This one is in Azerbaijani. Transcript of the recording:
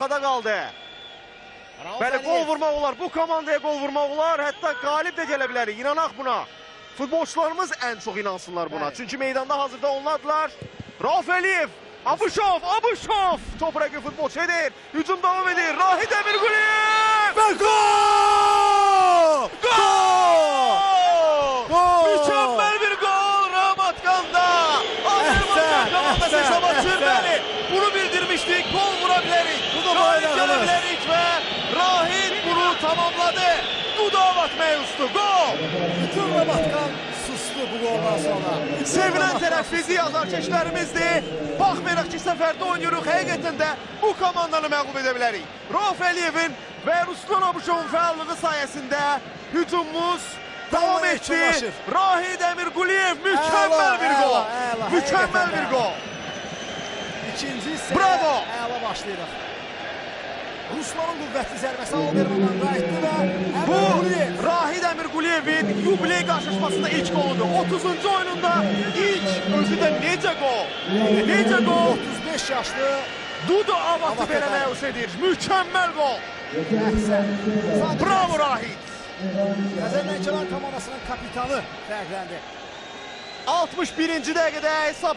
qaldı. Bəli, qol vurmaq olar. Bu komandaya qol vurmaq olar. Hətta qalib də gələ bilərik. İnanaq buna. Futbolçularımız ən çox inansınlar buna. Çünki meydanda hazırda onlardılar. Rauf Əliyev, Abuşov. Top rəqi futbolçu edir. Hücum davam edir. Rahid Əmirquliyev. Və gol! Gol! Mükəmməl bir gol Ramatqanda. Azərbaycan komandası hesab açır. Bəli, bunu bildirmişdik. Gol vura bilərik. Qalib gələ bilərik və Rahid bunu tamamladı. Dudavat meyustu. Gol! Bütün Ramatqan sustu bu goldan sonra. Sevilən tərəf bizi azarkeşlərimizdir. Baxmayaraq ki, səfərdə oynayırıq. Həqiqətən də bu komandanı məğlub edə bilərik. Rauf Əliyevin və Ruslan Abuşovun fəallığı sayəsində hücumumuz davam etdi. Rahid Əmirquliyev mükəmməl bir gol. Mükəmməl bir gol. İkinci hissəyə əla başlayırıq. Ruslanın qüvvətli zərbəsi Albermandan qayıtdı və bu Rahid Əmirquliyevin yubiley qarşılaşmasında ilk goludur. 30-cu oyununda ilk özü də necə gol? Necə gol? 35 yaşlı Dudu Avatı belə məyus edir. Mükəmməl gol. Bravo Rahid. Azərbaycan komandasının kapitanı fərqləndi. 61-ci dəqiqədə hesab